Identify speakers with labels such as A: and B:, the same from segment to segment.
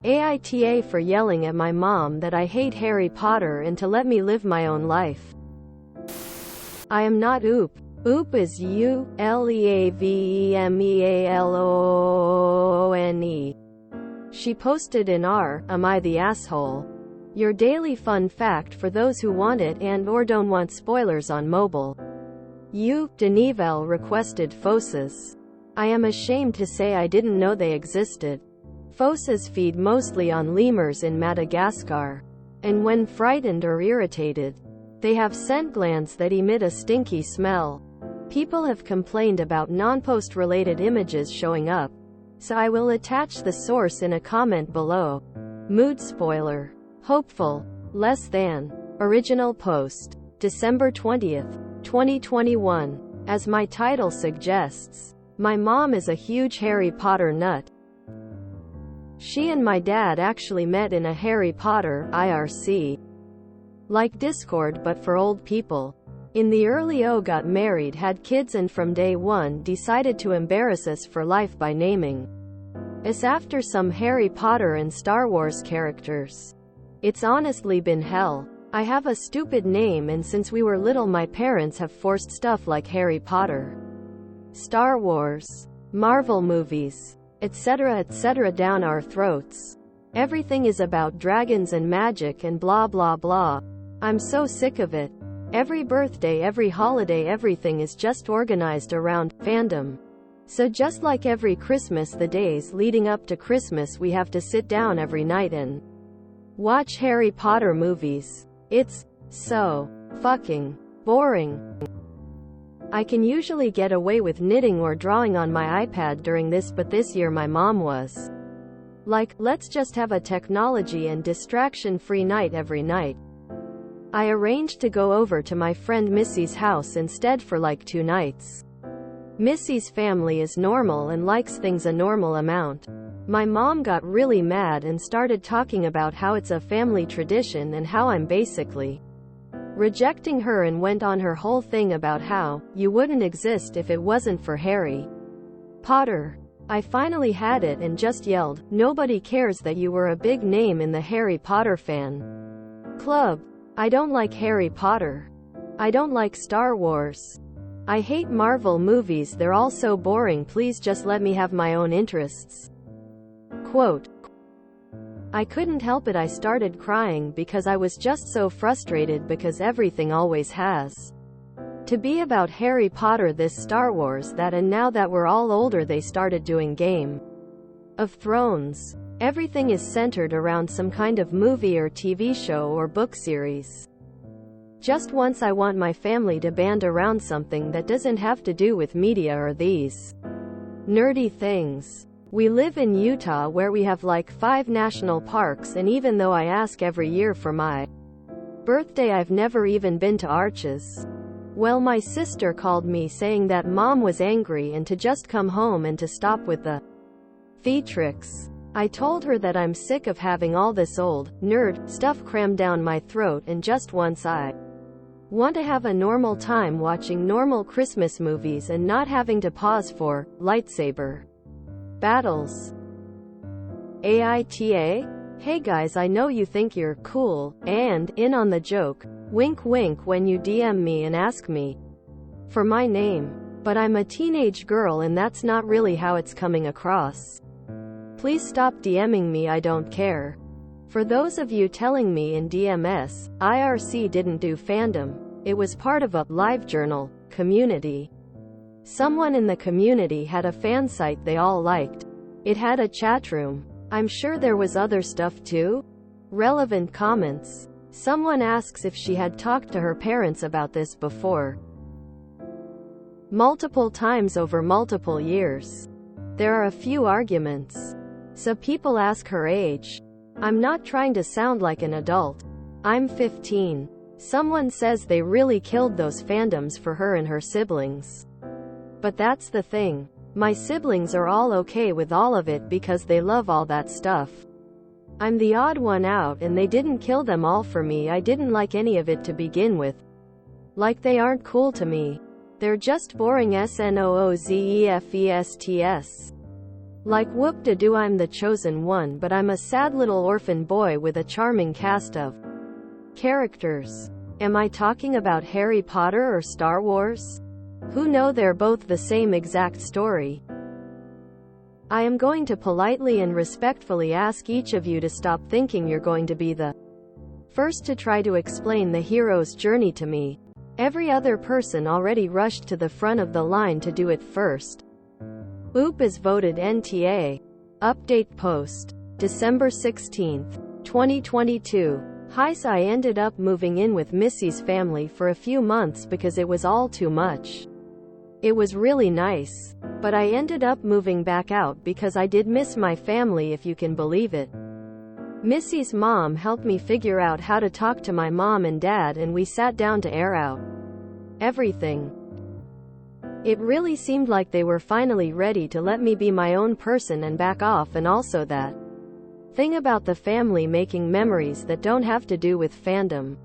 A: AITA for yelling at my mom that I hate Harry Potter and to let me live my own life. I am not Oop. Oop is ULEAVEMEALOONE. She posted in r, Am I the Asshole? Your daily fun fact for those who want it and or don't want spoilers on mobile. Denivel requested Fosses. I am ashamed to say I didn't know they existed. Fosses feed mostly on lemurs in Madagascar. And when frightened or irritated, they have scent glands that emit a stinky smell. People have complained about non-post related images showing up, so I will attach the source in a comment below. Mood spoiler. Hopeful. Less than. Original post. December 20th, 2021. As my title suggests, my mom is a huge Harry Potter nut. She and my dad actually met in a Harry Potter IRC. Like Discord but for old people. In the early got married, had kids, and from day one decided to embarrass us for life by naming us after some Harry Potter and Star Wars characters. It's honestly been hell. I have a stupid name, and since we were little my parents have forced stuff like Harry Potter, Star Wars, Marvel movies, etc. down our throats. Everything is about dragons and magic and blah blah blah. I'm so sick of it. Every birthday, every holiday, everything is just organized around fandom. So just like every Christmas, the days leading up to Christmas we have to sit down every night and watch Harry Potter movies. It's so fucking boring. I can usually get away with knitting or drawing on my iPad during this, but this year my mom was like, let's just have a technology and distraction-free night every night. I arranged to go over to my friend Missy's house instead for like 2 nights. Missy's family is normal and likes things a normal amount. My mom got really mad and started talking about how it's a family tradition and how I'm basically rejecting her, and went on her whole thing about how you wouldn't exist if it wasn't for Harry Potter. I finally had it and just yelled, nobody cares that you were a big name in the Harry Potter fan club. I don't like Harry Potter. I don't like Star Wars. I hate Marvel movies, they're all so boring, please just let me have my own interests. Quote. I couldn't help it, I started crying because I was just so frustrated because everything always has to be about Harry Potter, this, Star Wars, that, and now that we're all older they started doing Game of Thrones. Everything is centered around some kind of movie or TV show or book series. Just once I want my family to band around something that doesn't have to do with media or these nerdy things. We live in Utah where we have like 5 national parks, and even though I ask every year for my birthday I've never even been to Arches. Well, my sister called me saying that mom was angry and to just come home and to stop with the theatrics. I told her that I'm sick of having all this old, nerd stuff crammed down my throat, and just once I want to have a normal time watching normal Christmas movies and not having to pause for lightsaber battles. AITA? Hey guys, I know you think you're cool and in on the joke, wink wink, when you DM me and ask me for my name. But I'm a teenage girl and that's not really how it's coming across. Please stop DMing me, I don't care. For those of you telling me in DMs, IRC didn't do fandom. It was part of a LiveJournal community. Someone in the community had a fan site they all liked. It had a chat room. I'm sure there was other stuff too. Relevant comments. Someone asks if she had talked to her parents about this before. Multiple times over multiple years. There are a few arguments. So people ask her age. I'm not trying to sound like an adult. I'm 15. Someone says they really killed those fandoms for her and her siblings. But that's the thing. My siblings are all okay with all of it because they love all that stuff. I'm the odd one out, and they didn't kill them all for me. I didn't like any of it to begin with. Like, they aren't cool to me. They're just boring SNOOZEFESTS. Like whoop-de-doo, I'm the chosen one, but I'm a sad little orphan boy with a charming cast of characters. Am I talking about Harry Potter or Star Wars? Who know, they're both the same exact story. I am going to politely and respectfully ask each of you to stop thinking you're going to be the first to try to explain the hero's journey to me. Every other person already rushed to the front of the line to do it first. Oop is voted NTA. Update post. December 16, 2022. Hi, I ended up moving in with Missy's family for a few months because it was all too much. It was really nice. But I ended up moving back out because I did miss my family, if you can believe it. Missy's mom helped me figure out how to talk to my mom and dad, and we sat down to air out everything. It really seemed like they were finally ready to let me be my own person and back off, and also that thing about the family making memories that don't have to do with fandom.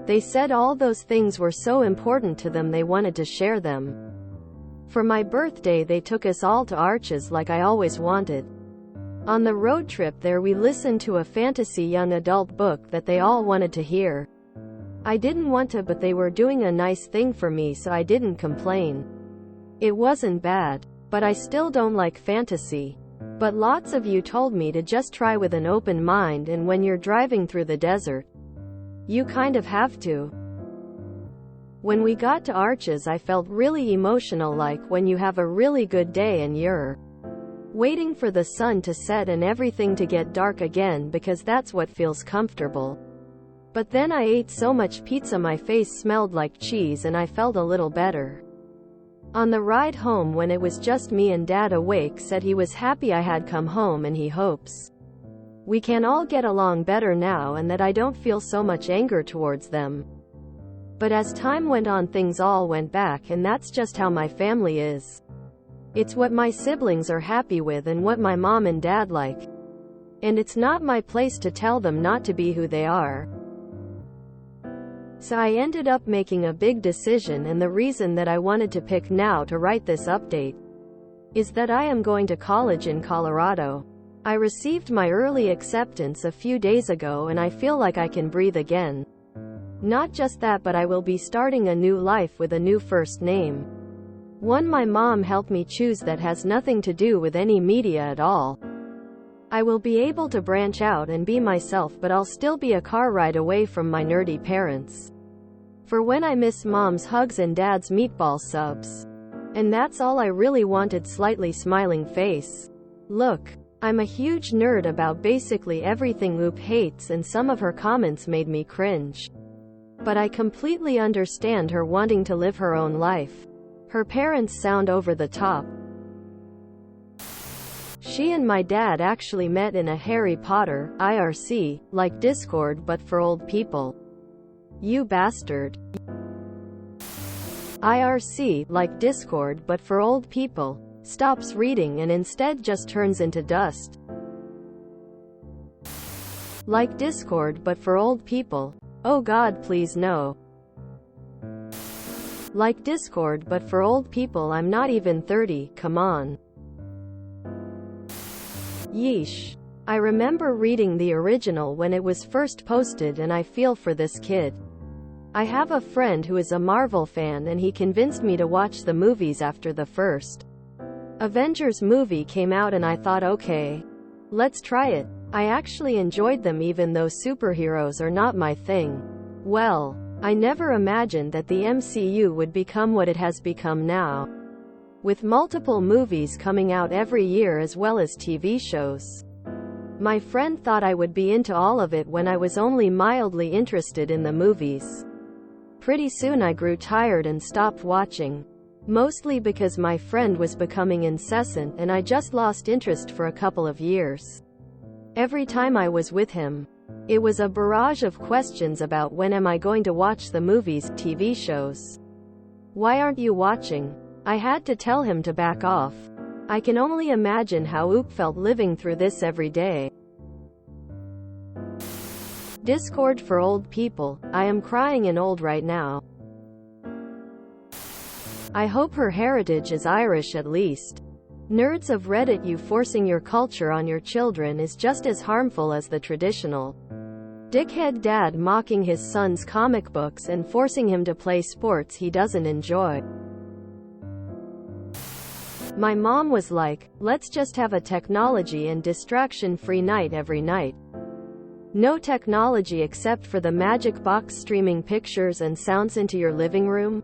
A: They said all those things were so important to them they wanted to share them. For my birthday they took us all to Arches like I always wanted. On the road trip there we listened to a fantasy young adult book that they all wanted to hear. I didn't want to, but they were doing a nice thing for me, so I didn't complain. It wasn't bad. But I still don't like fantasy. But lots of you told me to just try with an open mind, and when you're driving through the desert, you kind of have to. When we got to Arches I felt really emotional, like when you have a really good day and you're waiting for the sun to set and everything to get dark again, because that's what feels comfortable. But then I ate so much pizza my face smelled like cheese and I felt a little better. On the ride home, when it was just me and Dad awake, said he was happy I had come home and he hopes we can all get along better now and that I don't feel so much anger towards them. But as time went on things all went back, and that's just how my family is. It's what my siblings are happy with and what my mom and dad like. And it's not my place to tell them not to be who they are. So I ended up making a big decision, and the reason that I wanted to pick now to write this update is that I am going to college in Colorado. I received my early acceptance a few days ago and I feel like I can breathe again. Not just that, but I will be starting a new life with a new first name. One my mom helped me choose that has nothing to do with any media at all. I will be able to branch out and be myself, but I'll still be a car ride away from my nerdy parents. For when I miss mom's hugs and dad's meatball subs. And that's all I really wanted. Slightly smiling face. Look, I'm a huge nerd about basically everything Oop hates, and some of her comments made me cringe. But I completely understand her wanting to live her own life. Her parents sound over the top. She and my dad actually met in a Harry Potter IRC, like Discord but for old people. You bastard. IRC, like Discord but for old people. Stops reading and instead just turns into dust. Like Discord but for old people. Oh God, please no. Like Discord but for old people. I'm not even 30, come on. Yeesh. I remember reading the original when it was first posted, and I feel for this kid. I have a friend who is a Marvel fan and he convinced me to watch the movies after the first Avengers movie came out, and I thought, okay, let's try it. I actually enjoyed them even though superheroes are not my thing. Well, I never imagined that the MCU would become what it has become now. With multiple movies coming out every year as well as TV shows. My friend thought I would be into all of it when I was only mildly interested in the movies. Pretty soon I grew tired and stopped watching. Mostly because my friend was becoming incessant and I just lost interest for a couple of years. Every time I was with him, it was a barrage of questions about when am I going to watch the movies, TV shows. Why aren't you watching? I had to tell him to back off. I can only imagine how Oop felt living through this every day. Discord for old people. I am crying and old right now. I hope her heritage is Irish at least. Nerds of Reddit, you forcing your culture on your children is just as harmful as the traditional dickhead dad mocking his son's comic books and forcing him to play sports he doesn't enjoy. My mom was like, let's just have a technology and distraction-free night every night. No technology except for the magic box streaming pictures and sounds into your living room.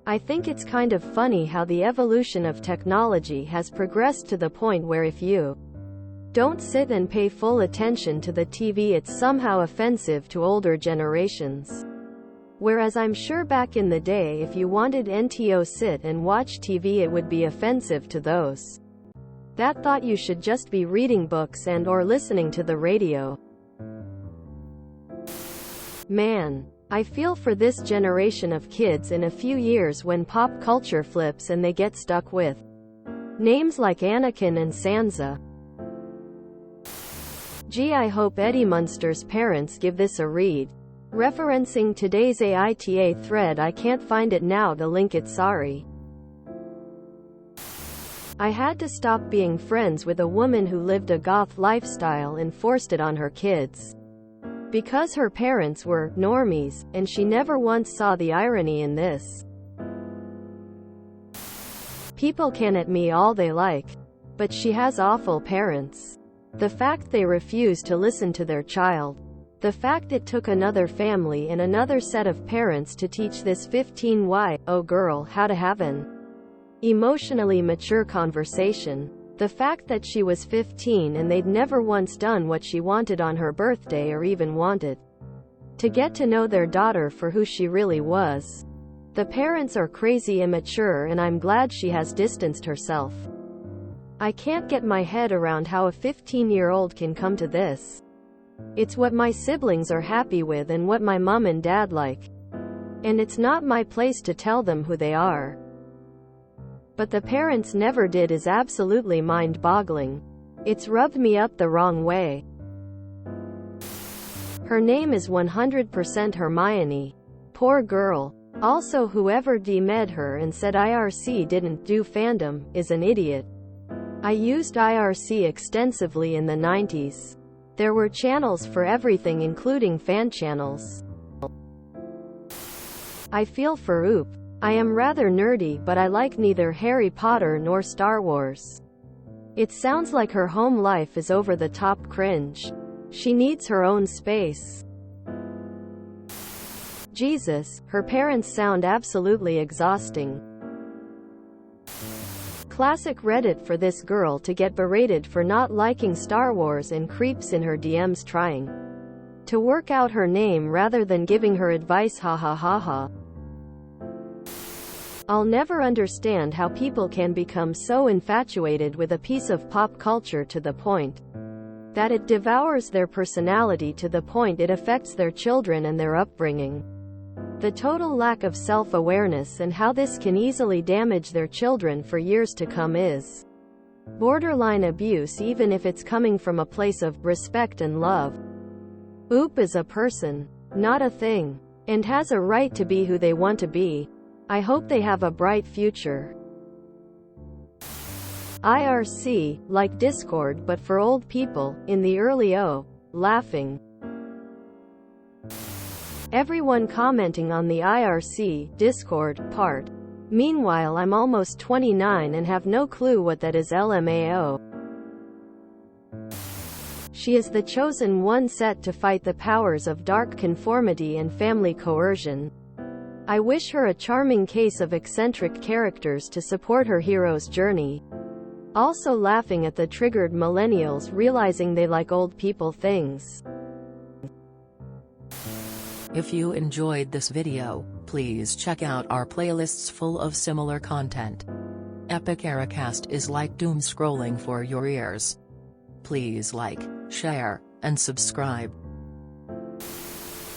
A: I think it's kind of funny how the evolution of technology has progressed to the point where if you don't sit and pay full attention to the TV, it's somehow offensive to older generations. Whereas I'm sure back in the day if you wanted NTO sit and watch TV, it would be offensive to those that thought you should just be reading books and or listening to the radio. Man, I feel for this generation of kids in a few years when pop culture flips and they get stuck with names like Anakin and Sansa. Gee, I hope Eddie Munster's parents give this a read. Referencing today's AITA thread, I can't find it now to link it, sorry. I had to stop being friends with a woman who lived a goth lifestyle and forced it on her kids. Because her parents were normies, and she never once saw the irony in this. People can at me all they like, but she has awful parents. The fact they refuse to listen to their child. The fact it took another family and another set of parents to teach this 15-year-old girl how to have an emotionally mature conversation. The fact that she was 15 and they'd never once done what she wanted on her birthday or even wanted to get to know their daughter for who she really was. The parents are crazy immature, and I'm glad she has distanced herself. I can't get my head around how a 15-year-old can come to this. It's what my siblings are happy with and what my mom and dad like. And it's not my place to tell them who they are. But the parents never did is absolutely mind-boggling. It's rubbed me up the wrong way. Her name is 100% Hermione. Poor girl. Also, whoever DM'd her and said IRC didn't do fandom is an idiot. I used IRC extensively in the 90s. There were channels for everything, including fan channels. I feel for Oop. I am rather nerdy, but I like neither Harry Potter nor Star Wars. It sounds like her home life is over the top cringe. She needs her own space. Jesus, her parents sound absolutely exhausting. Classic Reddit for this girl to get berated for not liking Star Wars and creeps in her DMs trying to work out her name rather than giving her advice, ha ha ha ha. I'll never understand how people can become so infatuated with a piece of pop culture to the point that it devours their personality, to the point it affects their children and their upbringing. The total lack of self-awareness and how this can easily damage their children for years to come is borderline abuse, even if it's coming from a place of respect and love. Oop is a person, not a thing, and has a right to be who they want to be. I hope they have a bright future. IRC, like Discord but for old people, in the early laughing. Everyone commenting on the IRC Discord part. Meanwhile, I'm almost 29 and have no clue what that is. LMAO. She is the chosen one set to fight the powers of dark conformity and family coercion. I wish her a charming case of eccentric characters to support her hero's journey. Also laughing at the triggered millennials realizing they like old people things.
B: If you enjoyed this video, please check out our playlists full of similar content. Epic Aracast is like doom scrolling for your ears. Please like, share, and subscribe.